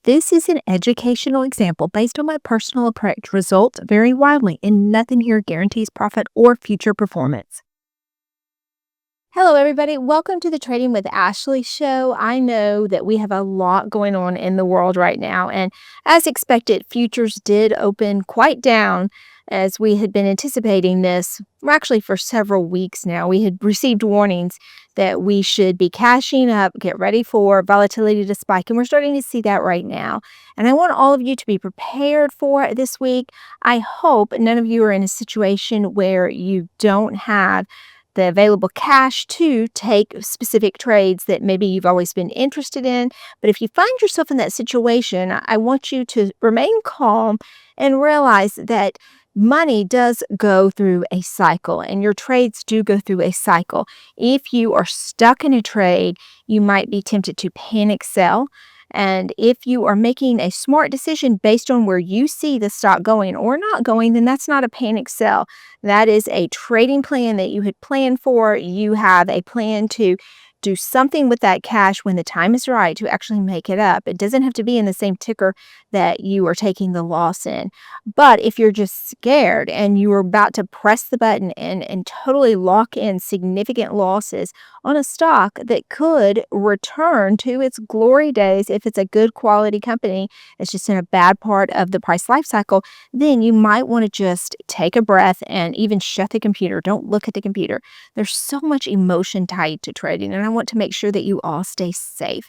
This is an educational example based on my personal approach. Results vary widely, and nothing here guarantees profit or future performance. Hello, everybody. Welcome to the Trading with Ashley show. I know that we have a lot going on in the world right now, and as expected, futures did open quite down as we had been anticipating this. Actually, for several weeks now, we had received warnings that we should be cashing up, get ready for volatility to spike, and we're starting to see that right now. And I want all of you to be prepared for it this week. I hope none of you are in a situation where you don't have the available cash to take specific trades that maybe you've always been interested in. But if you find yourself in that situation, I want you to remain calm and realize that money does go through a cycle and your trades do go through a cycle. If you are stuck in a trade, you might be tempted to panic sell. And if you are making a smart decision based on where you see the stock going or not going, then that's not a panic sell. That is a trading plan that you had planned for. You have a plan to do something with that cash when the time is right to actually make it up. It doesn't have to be in the same ticker that you are taking the loss in. But if you're just scared and you are about to press the button and totally lock in significant losses on a stock that could return to its glory days if it's a good quality company, it's just in a bad part of the price life cycle, then you might want to just take a breath and even shut the computer. Don't look at the computer. There's so much emotion tied to trading, and I want to make sure that you all stay safe.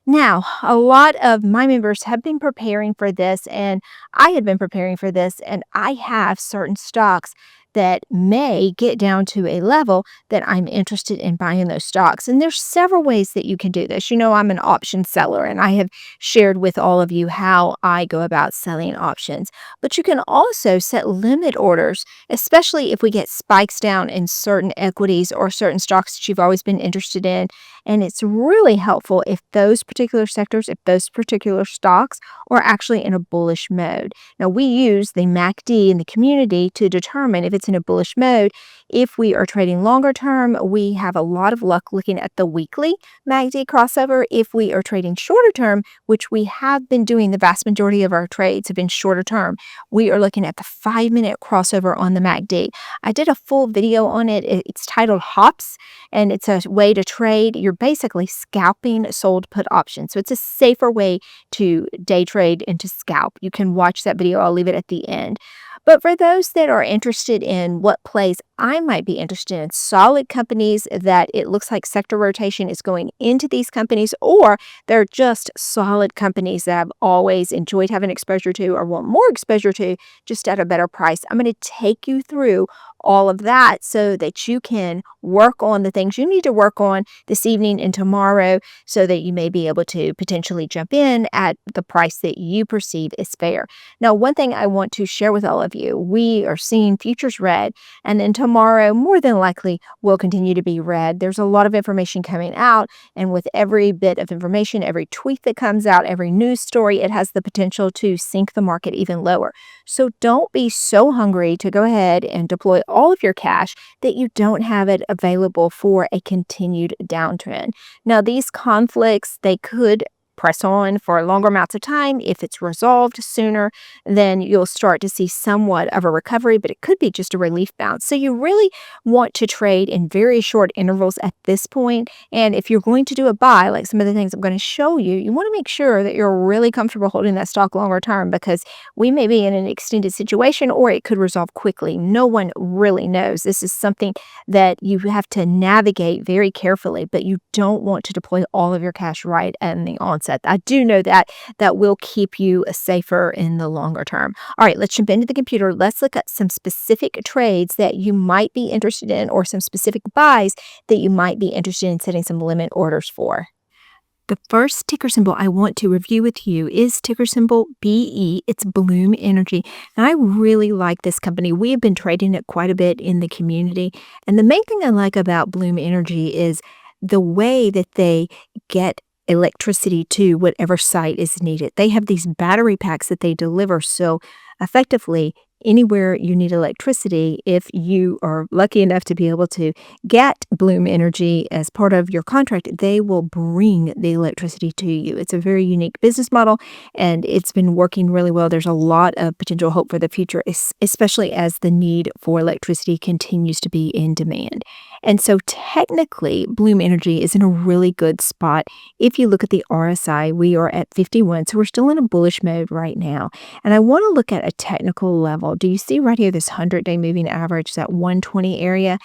Now, a lot of my members have been preparing for this, and I had been preparing for this, and I have certain stocks that may get down to a level that I'm interested in buying those stocks. And there's several ways that you can do this. You know, I'm an option seller, and I have shared with all of you how I go about selling options. But you can also set limit orders, especially if we get spikes down in certain equities or certain stocks that you've always been interested in. And it's really helpful if those particular sectors, if those particular stocks are actually in a bullish mode. Now, we use the MACD in the community to determine if it's in a bullish mode. If we are trading longer term, we have a lot of luck looking at the weekly MACD crossover. If we are trading shorter term, which we have been doing, the vast majority of our trades have been shorter term, we are looking at the 5-minute crossover on the MACD. I did a full video on it. It's titled Hops, and it's a way to trade. You're basically scalping sold put options. So it's a safer way to day trade and to scalp. You can watch that video. I'll leave it at the end. But for those that are interested in what plays I might be interested in, solid companies that it looks like sector rotation is going into these companies, or they're just solid companies that I've always enjoyed having exposure to or want more exposure to just at a better price. I'm going to take you through all of that so that you can work on the things you need to work on this evening and tomorrow so that you may be able to potentially jump in at the price that you perceive is fair. Now, one thing I want to share with all of you, we are seeing futures red, and then tomorrow more than likely will continue to be red. There's a lot of information coming out, and with every bit of information, every tweet that comes out, every news story, it has the potential to sink the market even lower. So don't be so hungry to go ahead and deploy all of your cash that you don't have it available for a continued downtrend. Now, these conflicts, they could press on for longer amounts of time. If it's resolved sooner, then you'll start to see somewhat of a recovery, but it could be just a relief bounce. So you really want to trade in very short intervals at this point. And if you're going to do a buy, like some of the things I'm going to show you, you want to make sure that you're really comfortable holding that stock longer term, because we may be in an extended situation or it could resolve quickly. No one really knows. This is something that you have to navigate very carefully, but you don't want to deploy all of your cash right in the onset. I do know that will keep you safer in the longer term. All right, let's jump into the computer. Let's look at some specific trades that you might be interested in, or some specific buys that you might be interested in setting some limit orders for. The first ticker symbol I want to review with you is ticker symbol BE. It's Bloom Energy. And I really like this company. We have been trading it quite a bit in the community. And the main thing I like about Bloom Energy is the way that they get electricity to whatever site is needed. They have these battery packs that they deliver so effectively anywhere you need electricity, if you are lucky enough to be able to get Bloom Energy as part of your contract, they will bring the electricity to you. It's a very unique business model, and it's been working really well. There's a lot of potential hope for the future, especially as the need for electricity continues to be in demand. And so technically, Bloom Energy is in a really good spot. If you look at the RSI, we are at 51, so we're still in a bullish mode right now. And I want to look at a technical level. Do you see right here this 100-day moving average, that 120 area?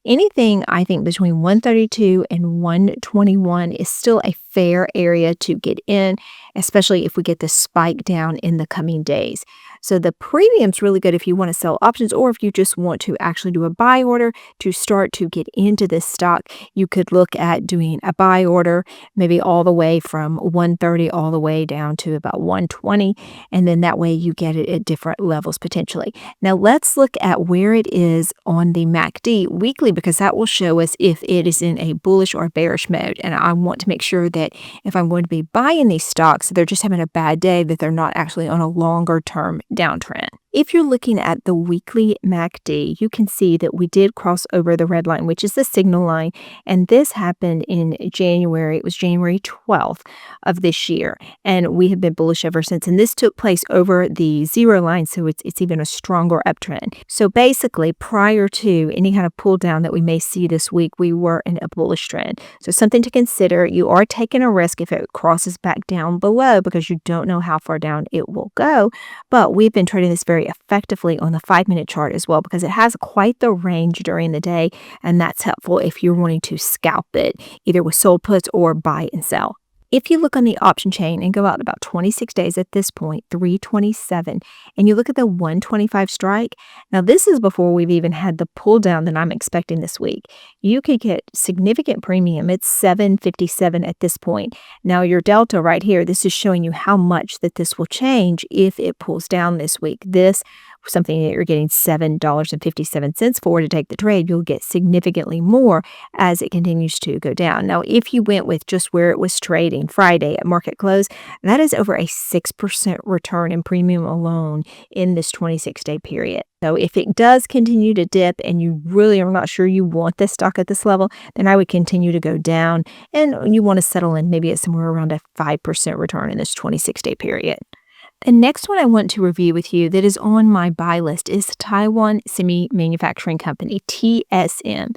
Anything, I think, between 132 and 121 is still a fair area to get in, especially if we get the spike down in the coming days. So the premium's really good if you want to sell options, or if you just want to actually do a buy order to start to get into this stock. You could look at doing a buy order, maybe all the way from 130 all the way down to about 120, and then that way you get it at different levels potentially. Now let's look at where it is on the MACD weekly, because that will show us if it is in a bullish or bearish mode. And I want to make sure that if I'm going to be buying these stocks, they're just having a bad day, that they're not actually on a longer term downtrend. If you're looking at the weekly MACD, you can see that we did cross over the red line, which is the signal line, and this happened in January. It was January 12th of this year, and we have been bullish ever since. And this took place over the zero line, so it's even a stronger uptrend. So basically, prior to any kind of pull down that we may see this week, we were in a bullish trend. So something to consider. You are taking a risk if it crosses back down below, because you don't know how far down it will go. But we've been trading this very effectively on the 5-minute chart as well, because it has quite the range during the day, and that's helpful if you're wanting to scalp it either with sold puts or buy and sell. If you look on the option chain and go out about 26 days at this point, 327, and you look at the 125 strike, now this is before we've even had the pull down that I'm expecting this week. You could get significant premium. It's 757 at this point. Now your delta right here, this is showing you how much that this will change if it pulls down this week. This something that you're getting $7.57 for to take the trade, you'll get significantly more as it continues to go down. Now, if you went with just where it was trading Friday at market close, that is over a 6% return in premium alone in this 26-day period. So if it does continue to dip and you really are not sure you want this stock at this level, then I would continue to go down, and you want to settle in maybe at somewhere around a 5% return in this 26-day period. The next one I want to review with you that is on my buy list is Taiwan Semi Manufacturing Company, TSM.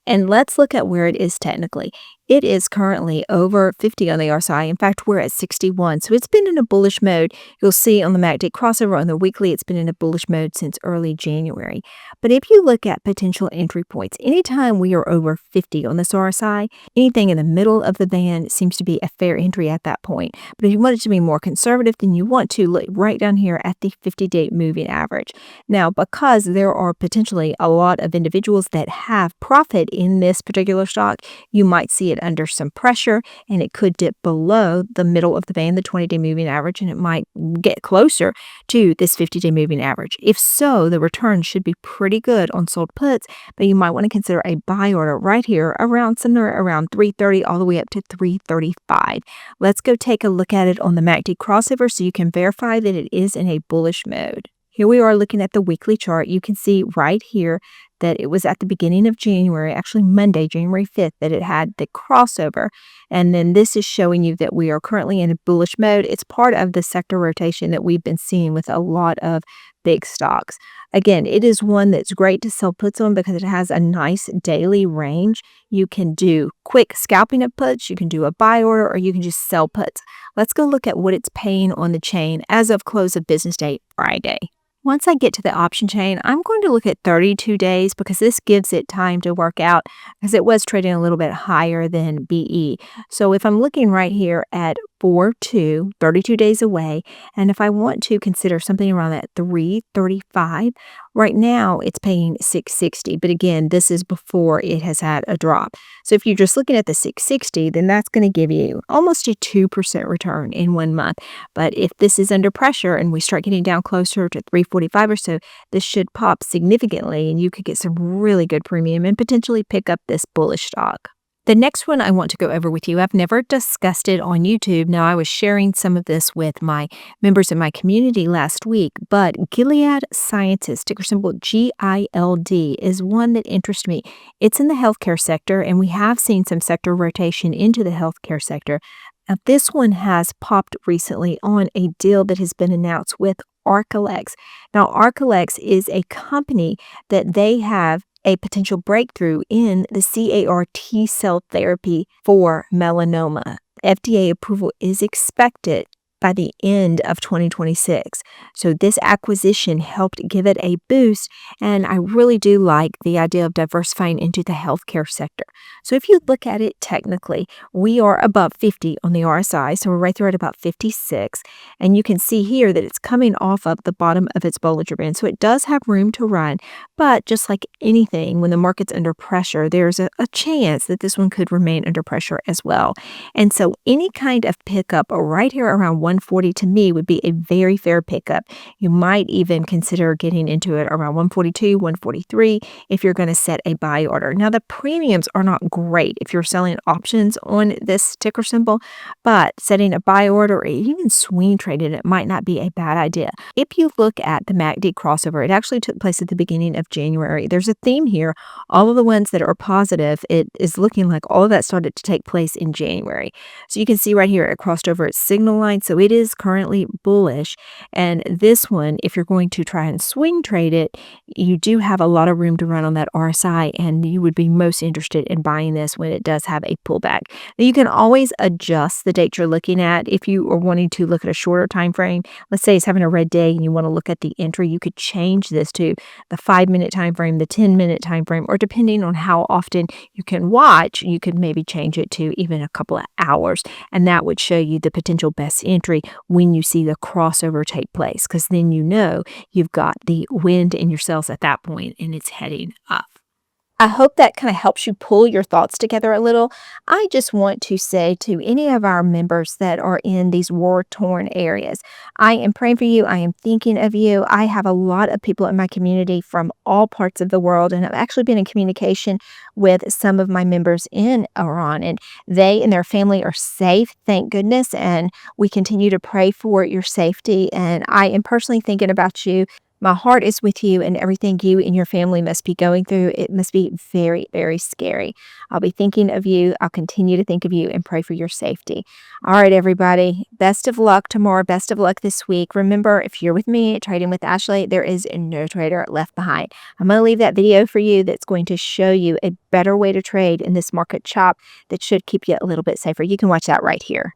And let's look at where it is technically. It is currently over 50 on the RSI. In fact, we're at 61. So it's been in a bullish mode. You'll see on the MACD crossover on the weekly, it's been in a bullish mode since early January. But if you look at potential entry points, anytime we are over 50 on this RSI, anything in the middle of the band seems to be a fair entry at that point. But if you want it to be more conservative, then you want to look right down here at the 50-day moving average. Now, because there are potentially a lot of individuals that have profit in this particular stock, you might see it under some pressure, and it could dip below the middle of the band, the 20-day moving average, and it might get closer to this 50-day moving average. If so, the return should be pretty good on sold puts, but you might want to consider a buy order right here around somewhere around 330 all the way up to 335. Let's go take a look at it on the MACD crossover so you can verify that it is in a bullish mode. Here we are looking at the weekly chart. You can see right here that it was at the beginning of January, actually Monday, January 5th, that it had the crossover. And then this is showing you that we are currently in a bullish mode. It's part of the sector rotation that we've been seeing with a lot of big stocks. Again, it is one that's great to sell puts on because it has a nice daily range. You can do quick scalping of puts, you can do a buy order, or you can just sell puts. Let's go look at what it's paying on the chain as of close of business day Friday. Once I get to the option chain, I'm going to look at 32 days because this gives it time to work out, because it was trading a little bit higher than BE. So if I'm looking right here at 4.2, 32 days away, and if I want to consider something around that 335, right now it's paying 660, but again, this is before it has had a drop. So if you're just looking at the 660, then that's going to give you almost a 2% return in 1 month. But if this is under pressure and we start getting down closer to 345 or so, this should pop significantly and you could get some really good premium and potentially pick up this bullish stock. The next one I want to go over with you, I've never discussed it on YouTube. Now, I was sharing some of this with my members in my community last week, but Gilead Sciences, ticker symbol GILD, is one that interests me. It's in the healthcare sector, and we have seen some sector rotation into the healthcare sector. Now, this one has popped recently on a deal that has been announced with Arcalex. Now, Arcalex is a company that they have a potential breakthrough in the CAR T cell therapy for melanoma. FDA approval is expected by the end of 2026. So this acquisition helped give it a boost, and I really do like the idea of diversifying into the healthcare sector. So if you look at it technically, we are above 50 on the RSI, so we're right there at about 56, and you can see here that it's coming off of the bottom of its Bollinger Band, so it does have room to run, but just like anything, when the market's under pressure, there's a chance that this one could remain under pressure as well. And so any kind of pickup right here around 140 to me would be a very fair pickup. You might even consider getting into it around 142, 143 if you're going to set a buy order. Now, the premiums are not great if you're selling options on this ticker symbol, but setting a buy order or even swing trading it might not be a bad idea. If you look at the MACD crossover, it actually took place at the beginning of January. There's a theme here. All of the ones that are positive, it is looking like all of that started to take place in January. So you can see right here, it crossed over its signal line. So it is currently bullish. And this one, if you're going to try and swing trade it, you do have a lot of room to run on that RSI, and you would be most interested in buying this when it does have a pullback. Now, you can always adjust the date you're looking at. If you are wanting to look at a shorter time frame, let's say it's having a red day and you want to look at the entry, you could change this to the 5-minute time frame, the 10-minute time frame, or depending on how often you can watch, you could maybe change it to even a couple of hours, and that would show you the potential best entry when you see the crossover take place, because then you know you've got the wind in your sails at that point and it's heading up. I hope that kind of helps you pull your thoughts together a little. I just want to say to any of our members that are in these war-torn areas, I am praying for you. I am thinking of you. I have a lot of people in my community from all parts of the world, and I've actually been in communication with some of my members in Iran, and they and their family are safe, thank goodness, and we continue to pray for your safety, and I am personally thinking about you. My heart is with you and everything you and your family must be going through. It must be very, very scary. I'll be thinking of you. I'll continue to think of you and pray for your safety. All right, everybody. Best of luck tomorrow. Best of luck this week. Remember, if you're with me at Trading with Ashley, there is no trader left behind. I'm going to leave that video for you that's going to show you a better way to trade in this market chop that should keep you a little bit safer. You can watch that right here.